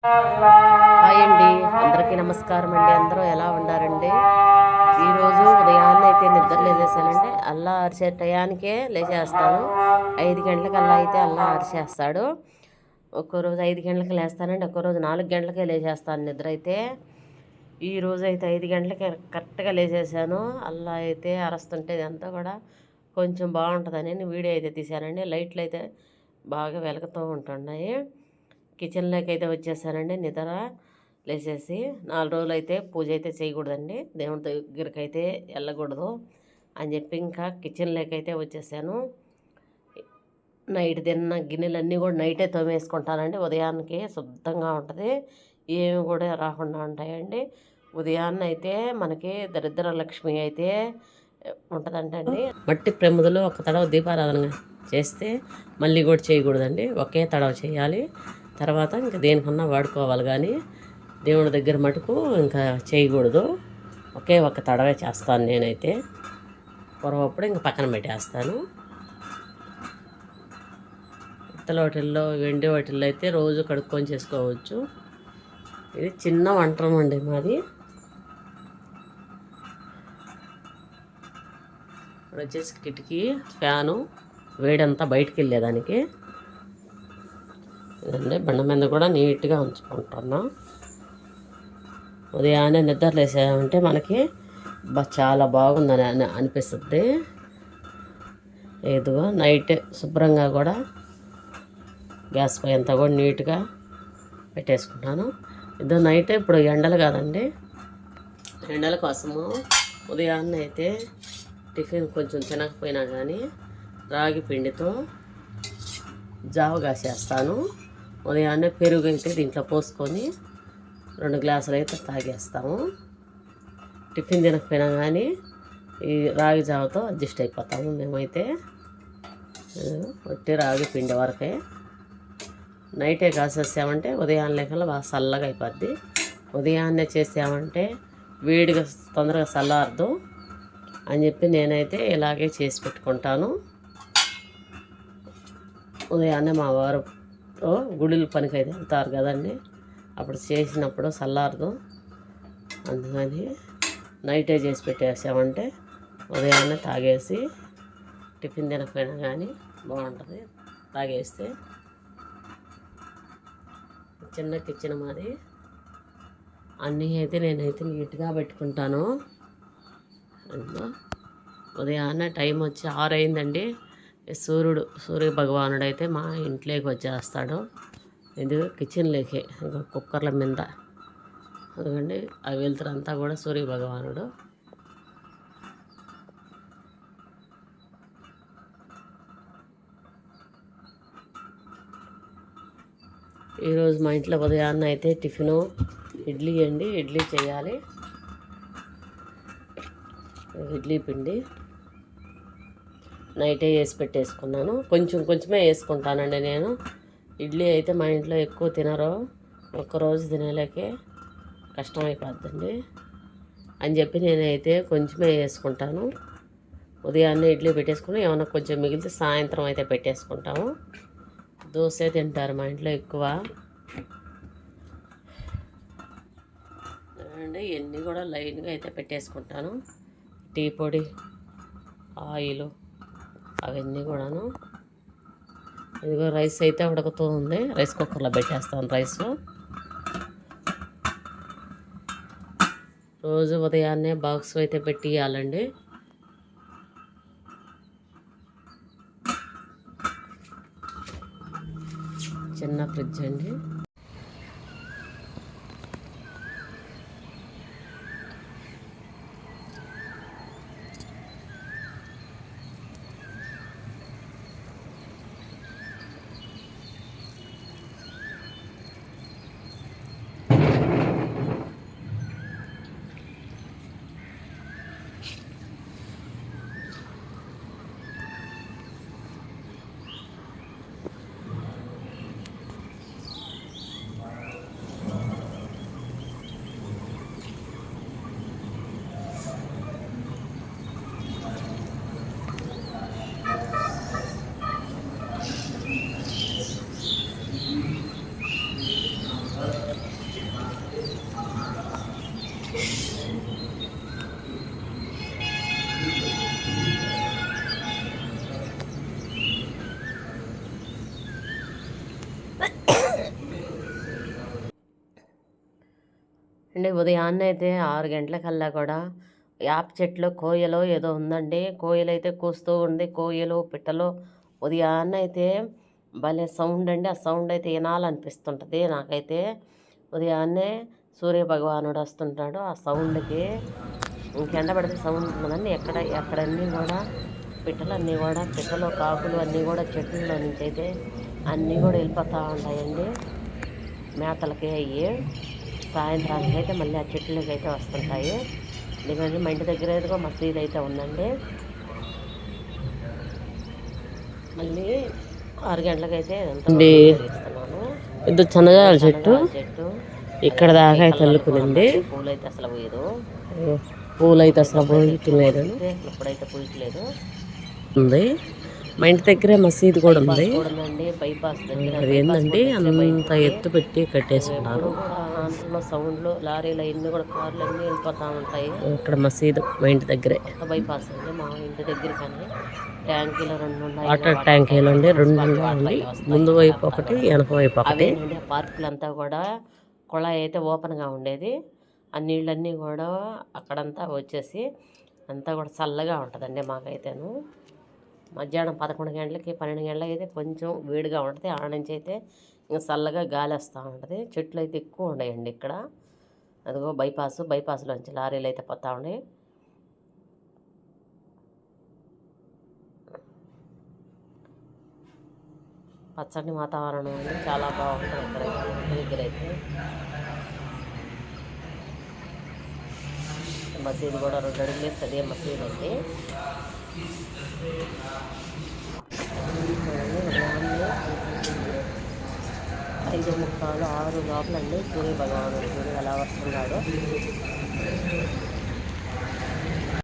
Hi అండి, అందరికీ నమస్కారం అండి. అందరూ ఎలా ఉన్నారండి? ఈరోజు ఉదయాన్నే అయితే నిద్ర లేచేసానండి. అల్లా అరిసే టయానికే లేచేస్తాను. 5 గంటలకల్లా అయితే అల్లా అరిచేస్తాడు. ఒక్కరోజు 5 గంటలకు లేస్తానండి, ఒక్కరోజు 4 గంటలకే లేచేస్తాను నిద్ర అయితే. ఈరోజు అయితే 5 గంటలకే కరెక్ట్గా లేచేసాను. అల్లా అయితే అరుస్తుంటే ఇదంతా కూడా కొంచెం బాగుంటుందని వీడియో అయితే తీశానండి. లైట్లు అయితే బాగా వెలుగుతూ ఉంటున్నాయి. కిచెన్లోకి అయితే వచ్చేసానండి. నిద్ర లేచేసి 4 రోజులు అయితే పూజ అయితే చేయకూడదండి, దేవుడి దగ్గరికి అయితే వెళ్ళకూడదు అని చెప్పి ఇంకా కిచెన్లోకి అయితే వచ్చేసాను. నైట్ తిన్న గిన్నెలన్నీ కూడా నైటే తోమేసుకుంటానండి. ఉదయానికి శుద్ధంగా ఉంటుంది, ఏమి కూడా రాకుండా ఉంటాయండి. ఉదయాన్నే అయితే మనకి దరిద్ర లక్ష్మి అయితే ఉంటుందంటండి. మట్టి ప్రమిదలో ఒక తడవ దీపారాధన చేస్తే మళ్ళీ కూడా చేయకూడదండి, ఒకే తడవ చేయాలి. తర్వాత ఇంకా దేనికన్నా వాడుకోవాలి, కానీ దేవుడి దగ్గర మటుకు ఇంకా చేయకూడదు. ఒకే ఒక తడవే చేస్తాను నేనైతే. పొరవప్పుడు ఇంక పక్కన పెట్టేస్తాను. ఇత్తల వాటిల్లో, వెండి వాటిల్లో అయితే రోజు కడుక్కొని చేసుకోవచ్చు. ఇది చిన్న వంట రూమ్ అండి మాది. ఇప్పుడు వచ్చేసి కిటికీ, ఫ్యాను, వేడంతా బయటికి వెళ్ళేదానికి. ఇదండి బండ మీద కూడా నీట్గా ఉంచుకుంటున్నా. ఉదయాన్నే నిద్ర లేసామంటే మనకి చాలా బాగుందని అనిపిస్తుంది. ఏదో నైట్ శుభ్రంగా కూడా గ్యాస్ పై అంతా కూడా నీట్గా పెట్టేసుకుంటాను. ఇదో నైట్ ఇప్పుడు ఎండలు కాదండి, ఎండల కోసము ఉదయాన్నే అయితే టిఫిన్ కొంచెం తినకపోయినా కానీ రాగి పిండితో జావ కాసేస్తాను. ఉదయాన్నే పెరుగు అయితే దీంట్లో పోసుకొని 2 గ్లాసులు అయితే తాగేస్తాము. టిఫిన్ తినకపోయినా కానీ ఈ రాగి జావతో అడ్జస్ట్ అయిపోతాము మేమైతే. ఒట్టి రాగి పిండి వరకే నైటే కాసేసామంటే ఉదయాన్నే కల్లా బాగా చల్లగా అయిపోద్ది. ఉదయాన్నే చేసామంటే వేడిగా తొందరగా చల్లారదు అని చెప్పి నేనైతే ఇలాగే చేసి పెట్టుకుంటాను. ఉదయాన్నే మా వారు గుడిల పనికి అయితే వెళ్తారు కదండి, అప్పుడు చేసినప్పుడు చల్లారదు. అందుకని నైటే చేసి పెట్టేసామంటే ఉదయాన్నే తాగేసి టిఫిన్ తినకపోయినా కానీ బాగుంటుంది తాగేస్తే. చిన్న కిచెన్ మాది, అన్నీ అయితే నేనైతే నీట్గా పెట్టుకుంటాను. ఉదయాన్నే టైం వచ్చి 6 అయిందండి. సూర్య భగవానుడు అయితే మా ఇంట్లోకి వచ్చేస్తాడు. ఇది కిచెన్లోకి ఇంకా కుక్కర్ల మీద అదిగండి, ఆ వెలుతురంతా కూడా సూర్య భగవానుడు. ఈరోజు మా ఇంట్లో ఉదయాన్నే అయితే టిఫిను ఇడ్లీ అండి, ఇడ్లీ చేయాలి. ఇడ్లీ పిండి నైటే వేసి పెట్టేసుకున్నాను. కొంచెమే వేసుకుంటానండి నేను. ఇడ్లీ అయితే మా ఇంట్లో ఎక్కువ తినరు, ఒక్కరోజు తినేలేకే కష్టమైపోద్దండి అని చెప్పి నేనైతే కొంచెమే వేసుకుంటాను. ఉదయాన్నే ఇడ్లీ పెట్టేసుకుని ఏమన్నా కొంచెం మిగిలితే సాయంత్రం అయితే పెట్టేసుకుంటాము. దోశ తింటారు మా ఇంట్లో ఎక్కువ అండి. ఇవన్నీ కూడా లైన్గా అయితే పెట్టేసుకుంటాను. టీ పొడి, ఆయిల్ అవన్నీ కూడాను. ఇదిగో రైస్ అయితే ఉడుకుతూ ఉంది, రైస్ కుక్కర్లో పెట్టేస్తాను రైస్. రోజు ఉదయాన్నే బాక్స్ అయితే పెట్టి ఇవ్వాలండి. చిన్న ఫ్రిడ్జ్ అండి. అండి ఉదయాన్నే అయితే 6 గంటలకల్లా కూడా యాప చెట్లు కోయలో ఏదో ఉందండి. కోయలు అయితే కూస్తూ ఉంది. కోయలు పిట్టలు ఉదయాన్నే అయితే భలే సౌండ్ అండి. ఆ సౌండ్ అయితే వినాలనిపిస్తుంటుంది నాకైతే. ఉదయాన్నే సూర్య భగవానుడు వస్తుంటాడు. ఆ సౌండ్కి ఇంకెండ పడితే సౌండ్ ఉండదండి. ఎక్కడన్నీ కూడా పిట్టలు కాకులు అన్నీ కూడా చెట్లలో నుంచి అయితే అన్నీ కూడా వెళ్ళిపోతూ ఉంటాయండి మేతలకి. అయ్యి సాయంత్రానికి అయితే మళ్ళీ ఆ చెట్లకి అయితే వస్తుంటాయి. ఎందుకంటే మా ఇంటి దగ్గర ఏదో మసీదు అయితే ఉందండి. మళ్ళీ 6 గంటలకైతే ఇస్తున్నాను. ఇది చనగాల చెట్టు ఇక్కడ దాకా అయితే అల్లుకునింది. పూలు అయితే అసలు పోయట్లేదు. ఇప్పుడైతే పూయట్లేదు ఉంది. మా ఇంటి దగ్గరే మసీదు కూడా ఉంది. బైపాస్ దగ్గర ఏంటండి అంత ఎత్తు పెట్టి కట్టేస్తున్నారు. సౌండ్లు లారీలు అన్ని కూడా కార్లు అన్ని వెళ్ళిపోతా ఉంటాయి. ఇక్కడ మసీదు మా ఇంటి దగ్గరే. బైపాస్ అండి మా ఇంటి దగ్గర. కానీ ట్యాంకీలు 2 ఉన్నాయి. వాటర్ ట్యాంకీలు అండి 2 ఉన్నాయి. ముందు వైపు ఒకటి వెనక వైపు ఒకటి. పార్కులు అంతా కూడా కుళాయి అయితే ఓపెన్గా ఉండేది. ఆ నీళ్ళన్నీ కూడా అక్కడంతా వచ్చేసి అంతా కూడా చల్లగా ఉంటుందండి మాకైతేను. మధ్యాహ్నం 11 గంటలకి 12 గంటలకి అయితే కొంచెం వేడిగా ఉంటుంది. ఆడ నుంచి అయితే ఇంకా చల్లగా గాలి వస్తూ ఉంటుంది. చెట్లు అయితే ఎక్కువ ఉన్నాయండి ఇక్కడ. అదిగో బైపాస్లోంచి లారీలు అయితే పోతూ ఉన్నాయి. పచ్చని వాతావరణం అండి, చాలా బాగుంటుంది ఇక్కడ దగ్గర అయితే. మసీదు కూడా 2 అడుగులు వేస్తే అదే మసీదు అండి. 5:45, 6 లోపలండి సూర్య భగవానుడు ఎలా వస్తున్నాడు.